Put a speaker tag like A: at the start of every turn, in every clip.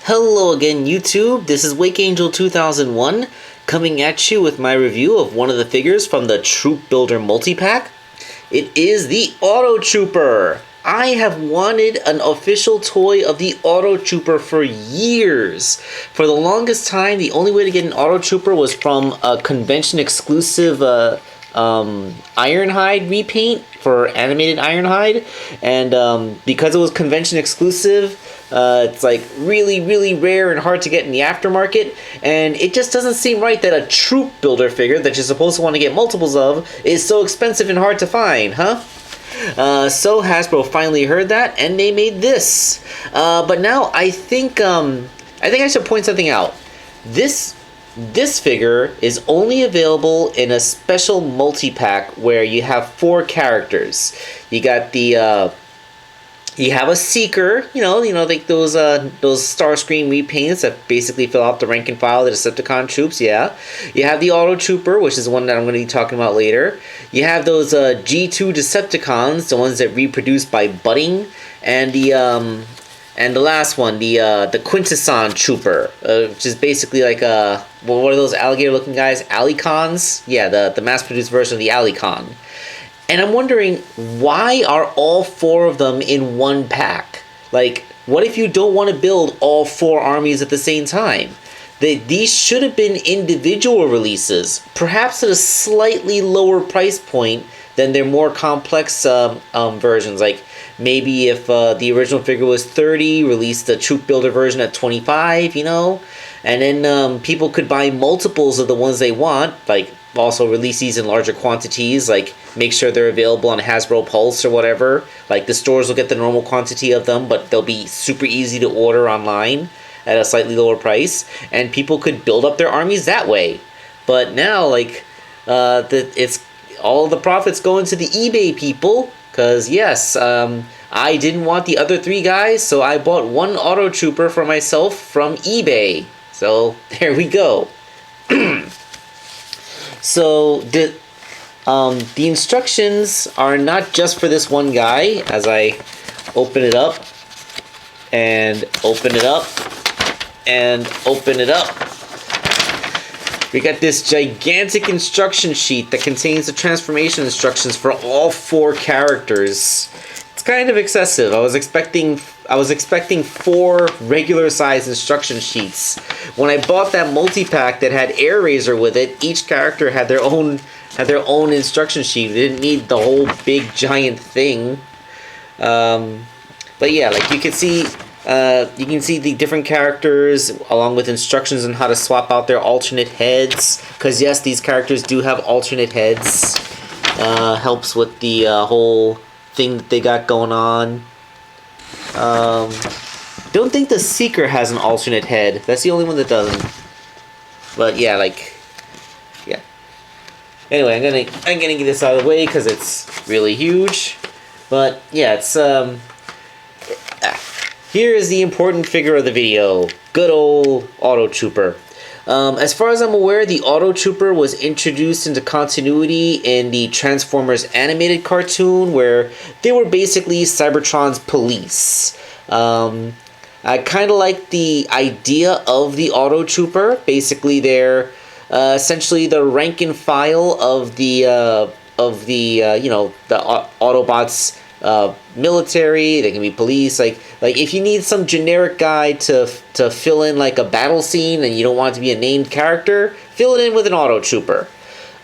A: Hello again, YouTube. This is Wake Angel 2001 coming at you with my review of one of the figures from the Troop Builder Multipack. It is the Autotrooper. I have wanted an official toy of the Autotrooper for years. For the longest time, the only way to get an Autotrooper was from a convention exclusive Ironhide repaint for animated Ironhide, and because it was convention exclusive, it's like really rare and hard to get in the aftermarket, and it just doesn't seem right that a troop builder figure that you're supposed to want to get multiples of is so expensive and hard to find, huh? So Hasbro finally heard that, and they made this. But now I think I should point something out. This figure is only available in a special multi-pack where you have 4 characters. You got the you have a Seeker, you know, like those Starscream repaints that basically fill out the rank and file of the Decepticon troops. Yeah, you have the Autotrooper, which is the one that I'm going to be talking about later. You have those G2 Decepticons, the ones that reproduce by budding, and the last one, the Quintesson Trooper, which is basically like what are those alligator-looking guys? Alicons? Yeah, the mass-produced version of the Alicon. And I'm wondering, why are all 4 of them in one pack? Like, what if you don't want to build all 4 armies at the same time? These should have been individual releases, perhaps at a slightly lower price point than their more complex versions. Like, maybe if the original figure was 30, release the Troop Builder version at 25, you know? And then people could buy multiples of the ones they want, like, also release these in larger quantities, like make sure they're available on Hasbro Pulse or whatever. Like the stores will get the normal quantity of them, but they'll be super easy to order online at a slightly lower price, and people could build up their armies that way. But now, like, it's all the profits going to the eBay people, because yes, I didn't want the other 3 guys, so I bought one Autotrooper for myself from eBay. So there we go. So the instructions are not just for this one guy. As I open it up and open it up and open it up, we got this gigantic instruction sheet that contains the transformation instructions for all 4 characters. It's kind of excessive. I was expecting 4 regular size instruction sheets. When I bought that multi-pack that had Air Razor with it, each character had their own instruction sheet. They didn't need the whole big giant thing. But yeah, like you can see the different characters along with instructions on how to swap out their alternate heads. Because yes, these characters do have alternate heads. Helps with the whole thing that they got going on. Don't think the Seeker has an alternate head. That's the only one that doesn't. But yeah, like, yeah. Anyway, I'm gonna get this out of the way because it's really huge. But yeah, it's here is the important figure of the video. Good old Autotrooper. As far as I'm aware, the Autotrooper was introduced into continuity in the Transformers animated cartoon, where they were basically Cybertron's police. I kind of like the idea of the Autotrooper. Basically, they're essentially the rank and file of the Autobots. Military, they can be police. Like if you need some generic guy to fill in like a battle scene and you don't want it to be a named character, fill it in with an Autotrooper.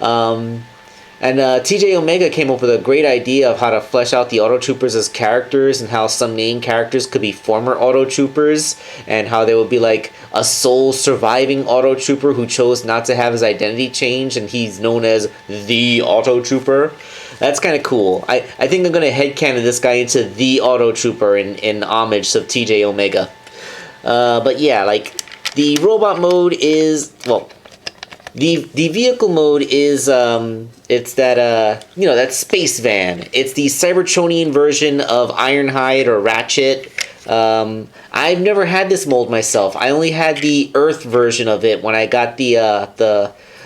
A: And TJ Omega came up with a great idea of how to flesh out the Autotroopers as characters, and how some named characters could be former Autotroopers, and how there would be like a sole surviving Autotrooper who chose not to have his identity changed, and he's known as the Autotrooper. That's kind of cool. I think I'm going to headcanon this guy into the Autotrooper in homage to TJ Omega. But yeah, like, the robot mode is, well, the vehicle mode is, it's that, that space van. It's the Cybertronian version of Ironhide or Ratchet. I've never had this mold myself. I only had the Earth version of it when I got the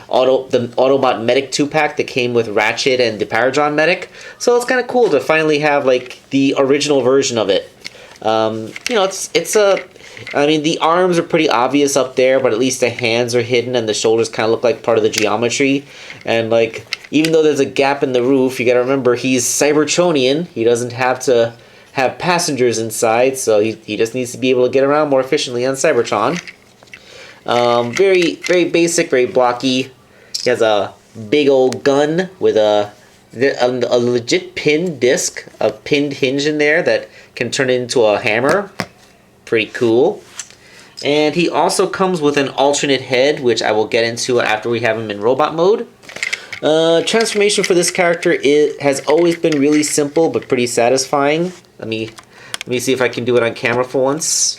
A: Autobot Medic 2-pack that came with Ratchet and the Paradron Medic. So it's kind of cool to finally have like the original version of it. It's I mean, the arms are pretty obvious up there, but at least the hands are hidden and the shoulders kind of look like part of the geometry. And, like, even though there's a gap in the roof, you gotta remember he's Cybertronian. He doesn't have to have passengers inside, so he just needs to be able to get around more efficiently on Cybertron. Very, very basic, very blocky. He has a big old gun with a legit pinned disc, a pinned hinge in there that can turn it into a hammer. Pretty cool. And he also comes with an alternate head, which I will get into after we have him in robot mode. Transformation for this character has always been really simple but pretty satisfying. Let me see if I can do it on camera for once.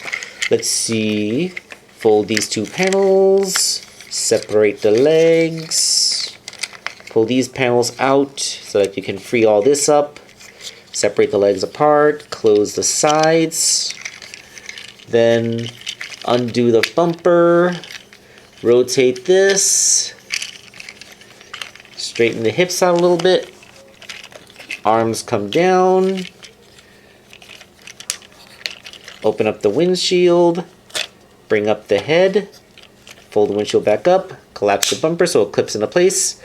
A: Let's see. Fold these two panels. Separate the legs. Pull these panels out so that you can free all this up. Separate the legs apart. Close the sides. Then undo the bumper. Rotate this. Straighten the hips out a little bit. Arms come down. Open up the windshield. Bring up the head. Fold the windshield back up. Collapse the bumper so it clips into place.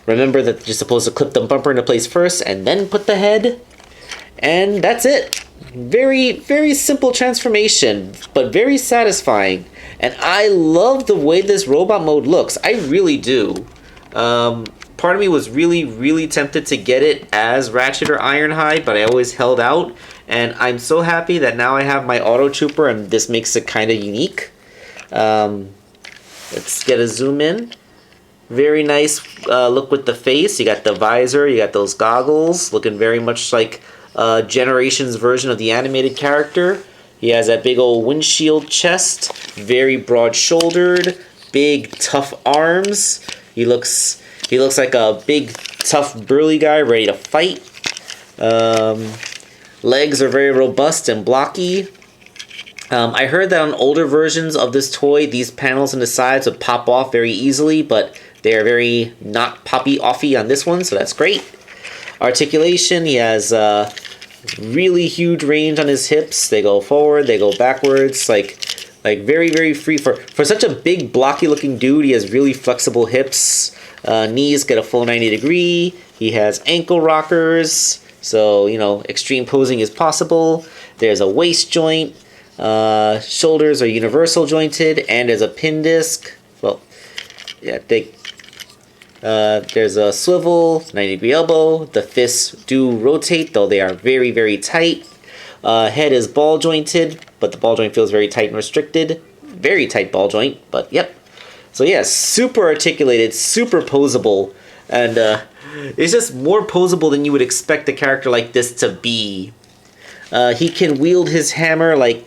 A: Remember that you're supposed to clip the bumper into place first and then put the head. And that's it. Very, very simple transformation, but very satisfying. And I love the way this robot mode looks. I really do. Part of me was really, really tempted to get it as Ratchet or Ironhide, but I always held out. And I'm so happy that now I have my Autotrooper, and this makes it kind of unique. Let's get a zoom in. Very nice look with the face. You got the visor, you got those goggles, looking very much like Generations version of the animated character. He has that big old windshield chest, very broad-shouldered, big tough arms. He looks like a big tough burly guy ready to fight. Legs are very robust and blocky. I heard that on older versions of this toy, these panels on the sides would pop off very easily, but they are very not poppy-offy on this one, so that's great. Articulation, he has really huge range on his hips. They go forward, they go backwards, like very, very free. For such a big, blocky-looking dude, he has really flexible hips. Knees get a full 90 degree. He has ankle rockers, so, you know, extreme posing is possible. There's a waist joint. Shoulders are universal jointed, and there's a pin disc. Well, yeah, there's a swivel, 90-degree elbow. The fists do rotate, though they are very, very tight. Head is ball jointed, but the ball joint feels very tight and restricted. Very tight ball joint, but yep. So yeah, super articulated, super posable, and it's just more posable than you would expect a character like this to be. He can wield his hammer like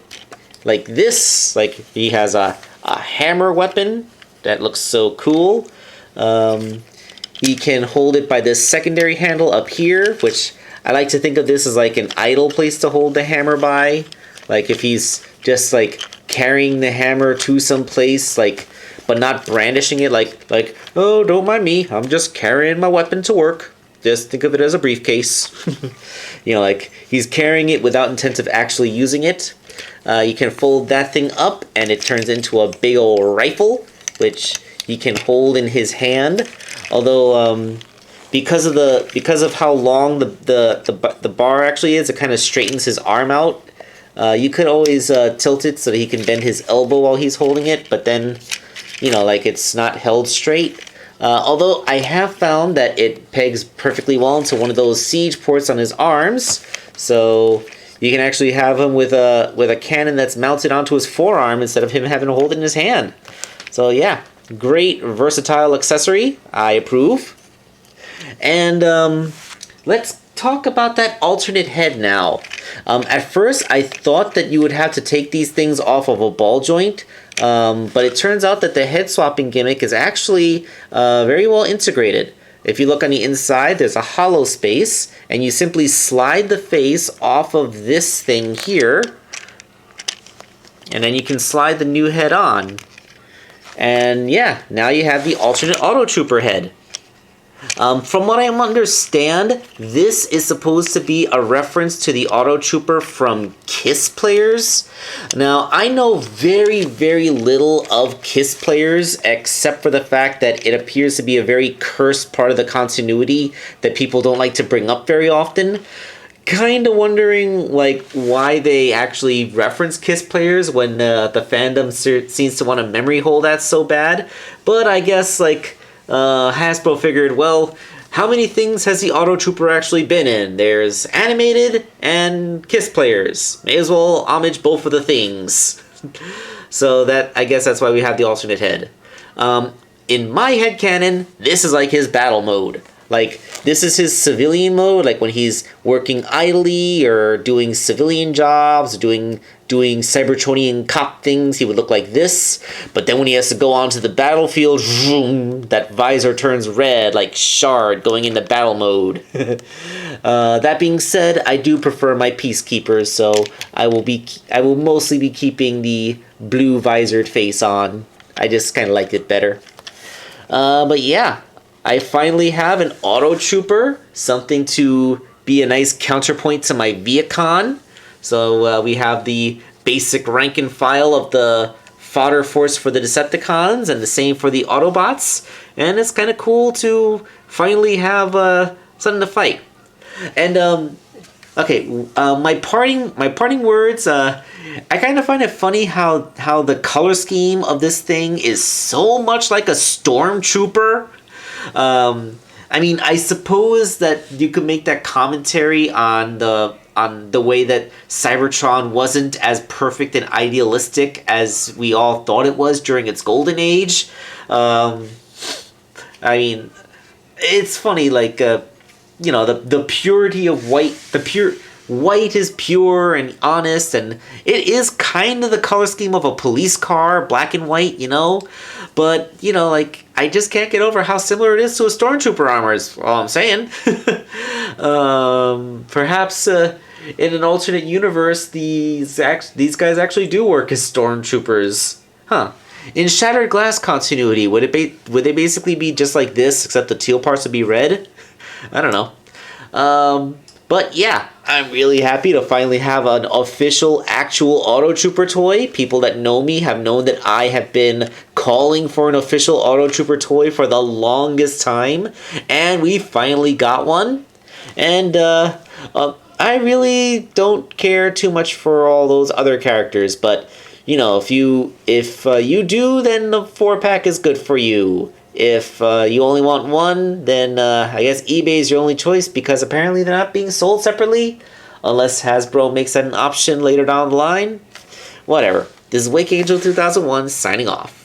A: this. Like, he has a hammer weapon that looks so cool. He can hold it by this secondary handle up here, which I like to think of this as like an idle place to hold the hammer by. Like, if he's just like carrying the hammer to some place, like, but not brandishing it like, oh, don't mind me, I'm just carrying my weapon to work. Just think of it as a briefcase. You know, like, he's carrying it without intent of actually using it. You can fold that thing up and it turns into a big old rifle, which he can hold in his hand. Although, because of how long the bar actually is, it kind of straightens his arm out. You could always tilt it so that he can bend his elbow while he's holding it, but then, you know, like, it's not held straight. Although I have found that it pegs perfectly well into one of those siege ports on his arms, so you can actually have him with a cannon that's mounted onto his forearm instead of him having to hold it in his hand. So yeah, great versatile accessory. I approve. And let's talk about that alternate head now. At first, I thought that you would have to take these things off of a ball joint, but it turns out that the head swapping gimmick is actually very well integrated. If you look on the inside, there's a hollow space, and you simply slide the face off of this thing here, and then you can slide the new head on. And yeah, now you have the alternate Autotrooper head. From what I understand, this is supposed to be a reference to the Autotrooper from KISS players. Now, I know very, very little of KISS players, except for the fact that it appears to be a very cursed part of the continuity that people don't like to bring up very often. Kind of wondering, like, why they actually reference KISS players when the fandom seems to want to memory hole that so bad. But I guess, like, Hasbro figured, well, how many things has the Autotrooper actually been in? There's animated and KISS players. May as well homage both of the things. So that, I guess that's why we have the alternate head. In my headcanon, this is like his battle mode. Like, this is his civilian mode, like when he's working idly or doing civilian jobs, doing Cybertronian cop things, he would look like this. But then when he has to go onto the battlefield, vroom, that visor turns red, like Shard going into battle mode. That being said, I do prefer my Peacekeepers, so I will mostly be keeping the blue visored face on. I just kind of liked it better. But yeah. I finally have an Autotrooper, something to be a nice counterpoint to my Viacon. So we have the basic rank and file of the fodder force for the Decepticons, and the same for the Autobots. And it's kind of cool to finally have something to fight. And okay, my parting words. I kind of find it funny how the color scheme of this thing is so much like a Stormtrooper. I mean, I suppose that you could make that commentary on the way that Cybertron wasn't as perfect and idealistic as we all thought it was during its golden age. I mean, it's funny, like, you know, the purity of white, white is pure and honest, and it is kind of the color scheme of a police car, black and white, you know? But, you know, like, I just can't get over how similar it is to a Stormtrooper armor, is all I'm saying. Perhaps in an alternate universe, these guys actually do work as Stormtroopers. Huh. In Shattered Glass continuity, would they basically be just like this, except the teal parts would be red? I don't know. But yeah, I'm really happy to finally have an official, actual Autotrooper toy. People that know me have known that I have been calling for an official Autotrooper toy for the longest time. And we finally got one. And I really don't care too much for all those other characters. But, you know, if you do, then the 4-pack is good for you. If you only want one, then I guess eBay is your only choice, because apparently they're not being sold separately, unless Hasbro makes that an option later down the line. Whatever. This is Wake Angel 2001 signing off.